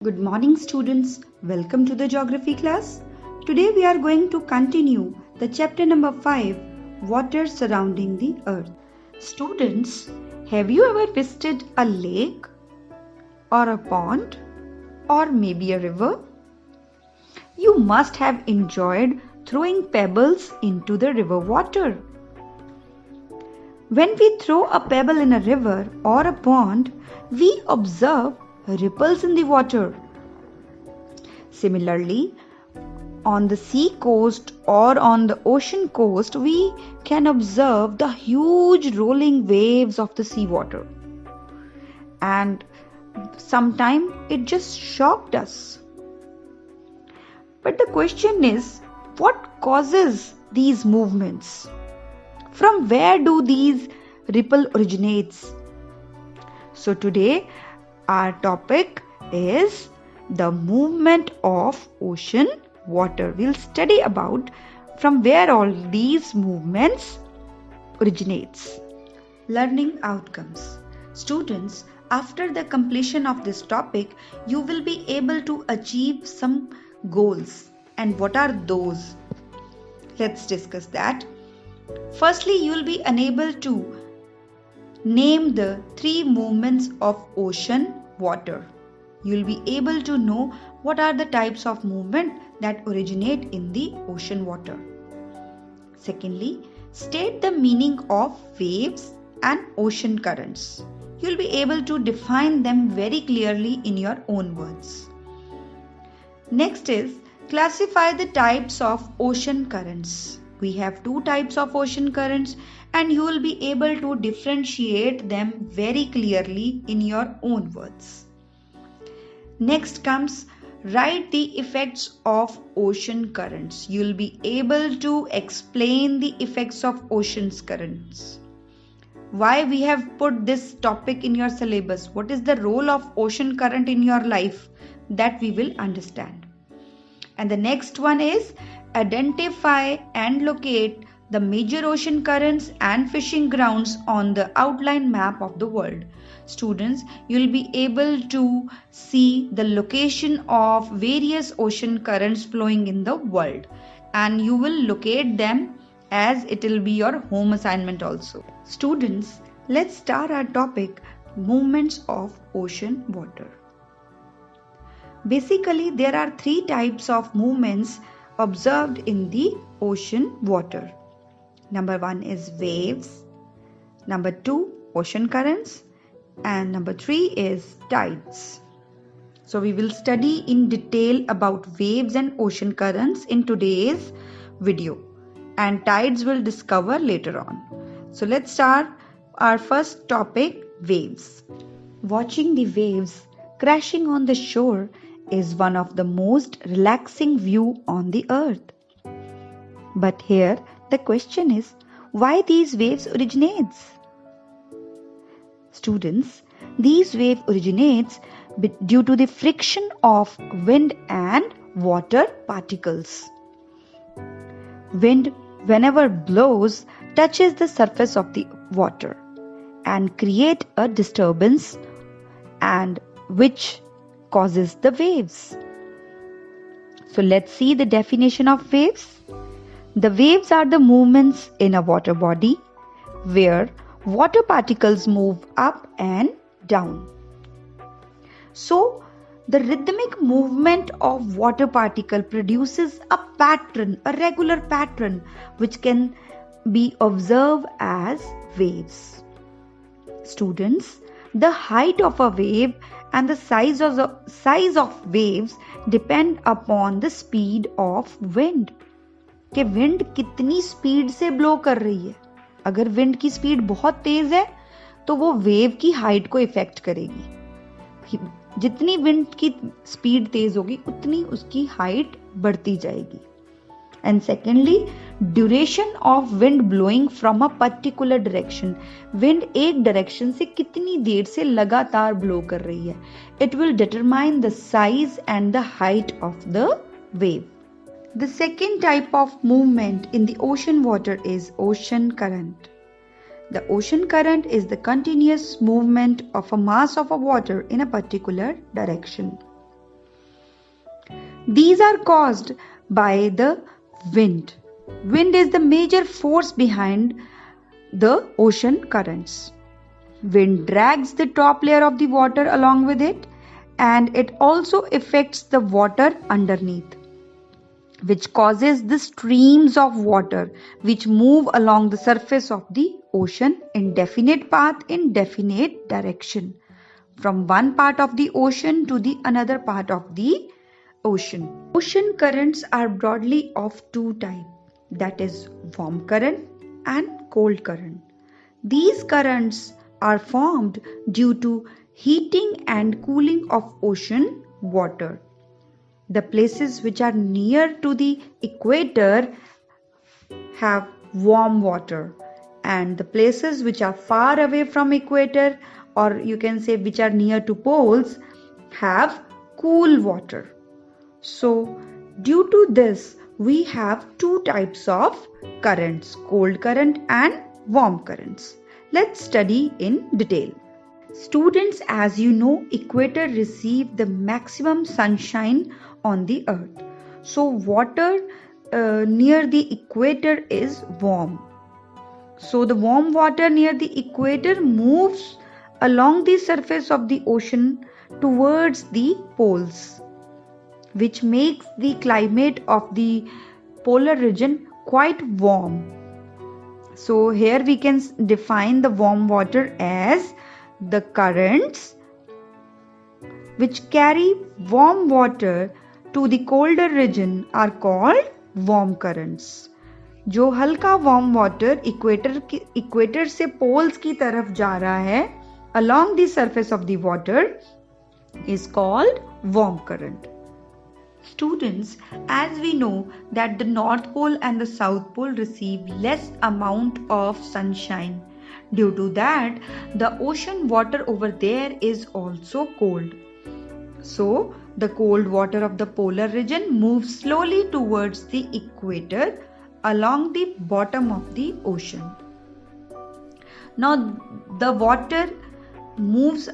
Good morning, students. Welcome to the geography class. Today we are going to continue the chapter number 5, Water Surrounding the Earth. Students, have you ever visited a lake or a pond or maybe a river? You must have enjoyed throwing pebbles into the river water. When we throw a pebble in a river or a pond, we observe ripples in the water. Similarly, on the sea coast or on the ocean coast, we can observe the huge rolling waves of the seawater. And sometimes it just shocked us. But the question is, what causes these movements? From where do these ripple originates? So today our topic is the movement of ocean water. We'll study about from where all these movements originates. Learning outcomes. Students, after the completion of this topic, you will be able to achieve some goals. And what are those? Let's discuss that. Firstly, you will be unable to name the 3 movements of ocean water. You will be able to know what are the types of movement that originate in the ocean water. Secondly, state the meaning of waves and ocean currents. You will be able to define them very clearly in your own words. Next is classify the types of ocean currents. We have 2 types of ocean currents and you will be able to differentiate them very clearly in your own words. Next comes write the effects of ocean currents. You will be able to explain the effects of ocean currents. Why we have put this topic in your syllabus? What is the role of ocean current in your life? That we will understand. And the next one is identify and locate the major ocean currents and fishing grounds on the outline map of the world. Students, you will be able to see the location of various ocean currents flowing in the world and you will locate them as it will be your home assignment also. Students, let's start our topic, movements of ocean water. Basically, there are 3 types of movements observed in the ocean water. Number 1 is waves, number 2 ocean currents, and number 3 is tides. So we will study in detail about waves and ocean currents in today's video, and tides will discover later on. So let's start our first topic, waves. Watching the waves crashing on the shore is one of the most relaxing view on the earth. But here the question is, why these waves originates? Students, these waves originates due to the friction of wind and water particles. Wind, whenever blows, touches the surface of the water and create a disturbance, and which causes the waves. So let's see the definition of waves. The waves are the movements in a water body where water particles move up and down. So the rhythmic movement of water particle produces a pattern, a regular pattern, which can be observed as waves. Students, the height of a wave and the size of waves depend upon the speed of wind. कि wind कितनी speed से blow कर रही है. अगर wind की speed बहुत तेज है तो वो वेव की हाइट को इफेक्ट करेगी. जितनी विंड की स्पीड तेज होगी उतनी उसकी हाइट बढ़ती जाएगी. And secondly, duration of wind blowing from a particular direction. Wind एक direction से कितनी देर से लगातार blow कर रही है. It will determine the size and the height of the wave. The second type of movement in the ocean water is ocean current. The ocean current is the continuous movement of a mass of water in a particular direction. These are caused by the wind. Wind is the major force behind the ocean currents. Wind drags the top layer of the water along with it, and it also affects the water underneath, which causes the streams of water which move along the surface of the ocean in definite path in definite direction from one part of the ocean to the another part of the ocean. Ocean currents are broadly of two types, that is warm current and cold current. These currents are formed due to heating and cooling of ocean water. The places which are near to the equator have warm water, and the places which are far away from equator, or you can say which are near to poles, have cool water. So due to this, we have two types of currents, cold current and warm currents. Let's study in detail. Students, as you know, equator receive the maximum sunshine on the earth. So water near the equator is warm. So the warm water near the equator moves along the surface of the ocean towards the poles, which makes the climate of the polar region quite warm. So here we can define the warm water as the currents which carry warm water to the colder region are called warm currents. जो हल्का warm water equator से poles की तरफ जा रहा है along the surface of the water is called warm current. Students, as we know that the North Pole and the South Pole receive less amount of sunshine. Due to that, the ocean water over there is also cold. So, the cold water of the polar region moves slowly towards the equator along the bottom of the ocean. Now, the water moves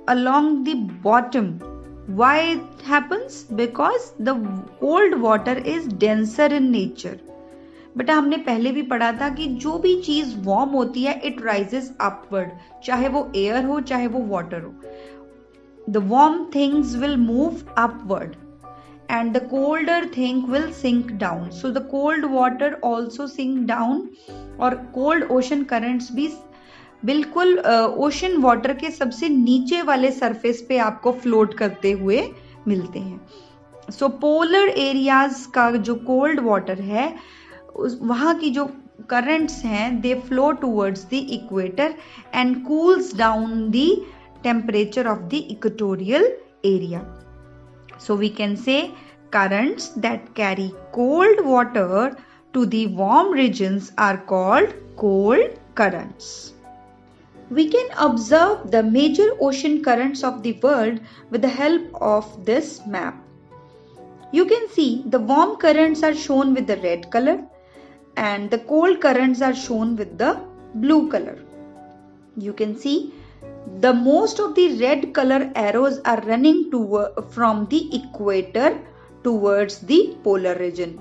along the bottom. Why it happens? Because the cold water is denser in nature. बेटा हमने पहले भी पढ़ा था कि जो भी चीज वार्म होती है इट राइजेस अपवर्ड, चाहे वो एयर हो चाहे वो वाटर हो. The warm things will move upward and the colder thing will sink down. So the cold water also sink down, और cold ocean currents भी बिल्कुल ओशन वाटर के सबसे नीचे वाले सरफेस पे आपको फ्लोट करते हुए मिलते हैं. सो पोलर एरियाज का जो कोल्ड वाटर है वहाँ की जो करंट्स हैं they flow towards the equator and cools down the temperature of the equatorial area. So we can say currents that carry cold water to the warm regions are called cold currents. We can observe the major ocean currents of the world with the help of this map. You can see the warm currents are shown with the red color and the cold currents are shown with the blue color. You can see the most of the red color arrows are running from the equator towards the polar region,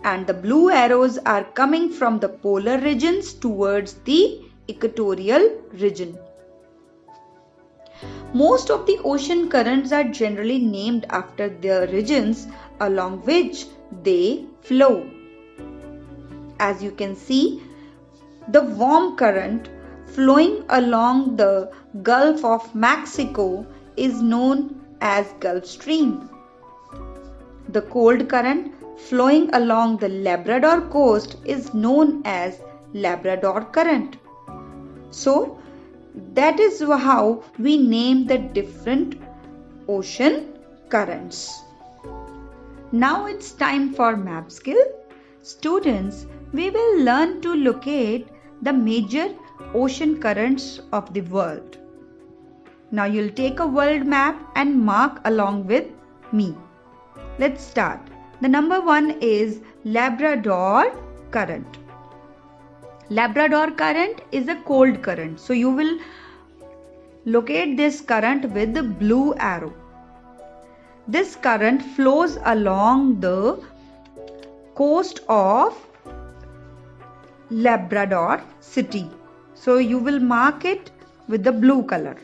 and the blue arrows are coming from the polar regions towards the equatorial region. Most of the ocean currents are generally named after the regions along which they flow. As you can see, the warm current flowing along the Gulf of Mexico is known as Gulf Stream. The cold current flowing along the Labrador coast is known as Labrador Current. So that is how we name the different ocean currents. Now it's time for map skill. Students, we will learn to locate the major ocean currents of the world. Now you'll take a world map and mark along with me. Let's start. The number 1 is Labrador Current. Labrador current is a cold current. So you will locate this current with the blue arrow. This current flows along the coast of Labrador City. So you will mark it with the blue color.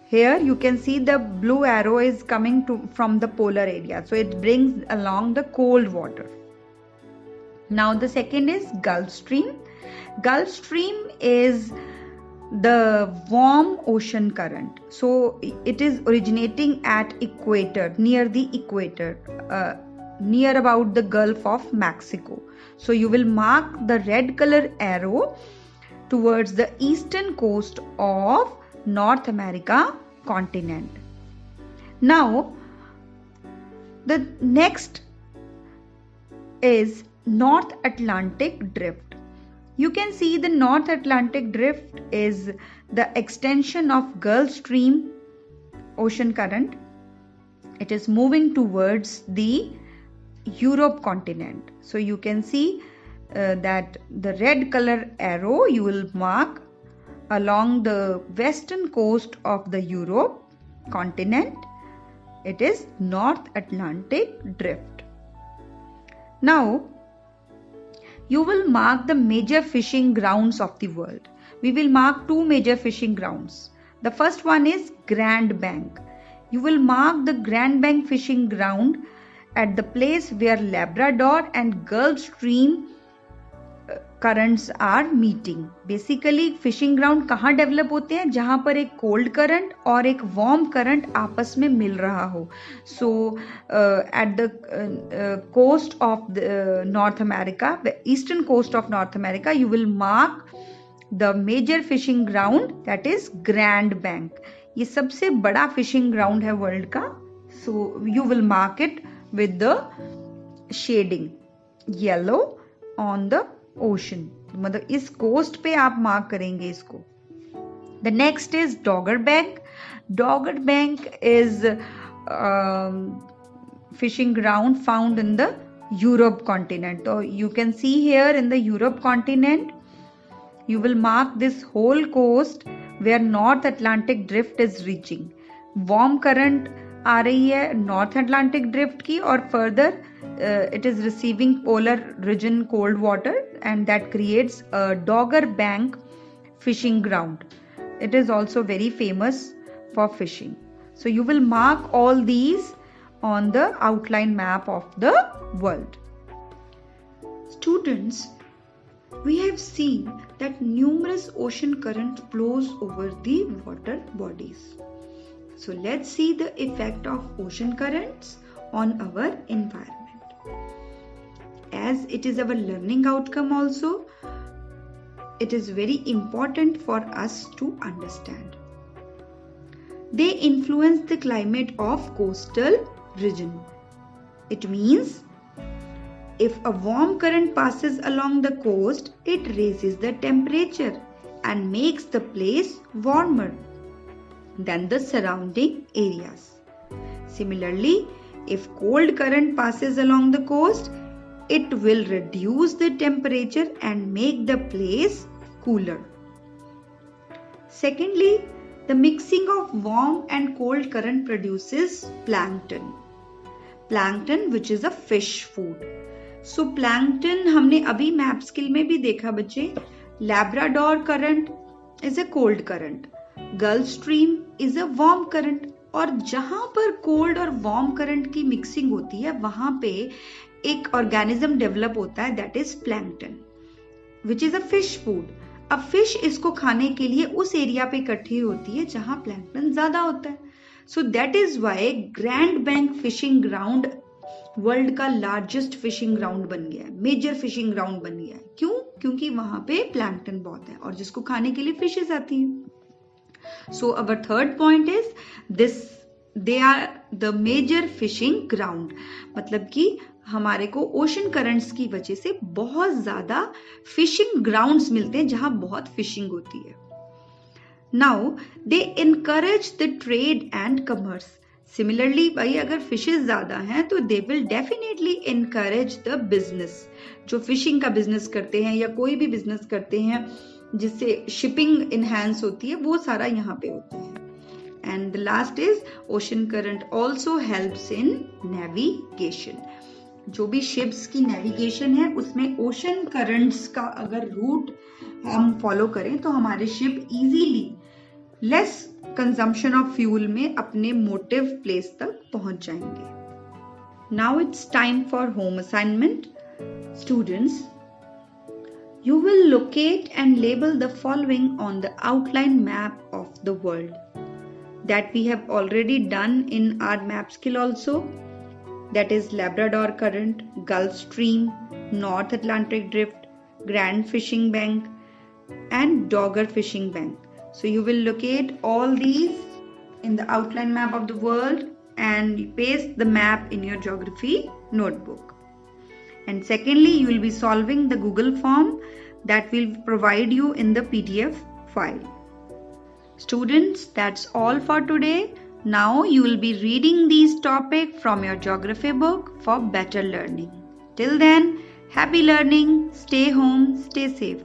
Here you can see the blue arrow is coming from the polar area. So it brings along the cold water. Now the second is Gulf Stream. Gulf Stream is the warm ocean current. So it is originating at equator, near the equator, near about the Gulf of Mexico. So you will mark the red color arrow towards the eastern coast of North America continent. Now the next is North Atlantic Drift. You can see the North Atlantic Drift is the extension of Gulf Stream ocean current. It is moving towards the Europe continent. So you can see that the red color arrow you will mark along the western coast of the Europe continent. It is North Atlantic Drift. Now you will mark the major fishing grounds of the world. We will mark two major fishing grounds. The first one is Grand Bank. You will mark the Grand Bank fishing ground at the place where Labrador and Gulf Stream currents are meeting. Basically fishing ground कहाँ develop होते हैं? जहाँ पर एक cold current और एक warm current आपस में मिल रहा हो. So at the coast of North America, eastern coast of North America, you will mark the major fishing ground that is Grand Bank. ये सबसे बड़ा फिशिंग ग्राउंड है वर्ल्ड का. So you will mark it with the shading yellow on the ocean. मतलब इस coast पे आप mark करेंगे इसको. The next is Dogger Bank. Dogger Bank is fishing ground found in the Europe continent. So you can see here in the Europe continent, you will mark this whole coast where North Atlantic Drift is reaching. Warm current आ रही है north Atlantic drift की और further it is receiving polar region cold water and that creates a डॉगर bank fishing ground. It is also very famous for fishing. So you will mark all these on the outline map of the world. Students, we have seen that numerous ocean currents flows over the water bodies. So let's see the effect of ocean currents on our environment. As it is our learning outcome also, it is very important for us to understand. They influence the climate of coastal region. It means if a warm current passes along the coast, it raises the temperature and makes the place warmer than the surrounding areas. Similarly, if cold current passes along the coast, it will reduce the temperature and make the place cooler. Secondly, the mixing of warm and cold current produces plankton. Plankton, which is a fish food. So plankton हमने अभी map skill में भी देखा बच्चे. Labrador current is a cold current. Gulf stream is a warm current. और जहां पर cold और वार्म करंट की मिक्सिंग होती है वहां पे एक ऑर्गेनिज्म डेवलप होता है that is plankton, which is a fish food. अब फिश इसको खाने के लिए उस एरिया पे इकट्ठी होती है जहां प्लैंकटन ज्यादा होता है. So that is why Grand Bank fishing ground world का लार्जेस्ट फिशिंग ग्राउंड बन गया है, मेजर फिशिंग ग्राउंड बन गया है. क्यों? क्योंकि वहां पे प्लैंकटन बहुत है और जिसको खाने के लिए फिशेस आती हैं. So our third point is this, they are the major fishing ground. मतलब कि हमारे को ओशन करंट्स की वजह से बहुत ज्यादा फिशिंग ग्राउंड्स मिलते हैं जहां बहुत फिशिंग होती है. Now they encourage the trade and commerce. Similarly, भाई अगर फिशेस ज्यादा हैं तो they will definitely encourage the business. जो फिशिंग का बिजनेस करते हैं या कोई भी बिजनेस करते हैं जिससे शिपिंग इनहैंस होती है, वो सारा यहाँ पे होता है. and the last is ocean current also helps in navigation. जो भी ships की navigation है उसमें ocean currents का अगर route हम follow करें तो हमारे ship easily less consumption of fuel में अपने motive place तक पहुंच जाएंगे. Now it's time for home assignment. Students, you will locate and label the following on the outline map of the world that we have already done in our map skill also. That is Labrador Current, Gulf Stream, North Atlantic Drift, Grand Fishing Bank and Dogger Fishing Bank. So you will locate all these in the outline map of the world and paste the map in your geography notebook. And secondly, you will be solving the Google form that will provide you in the PDF file. Students, that's all for today. Now you will be reading these topics from your geography book for better learning. Till then, happy learning, stay home, stay safe.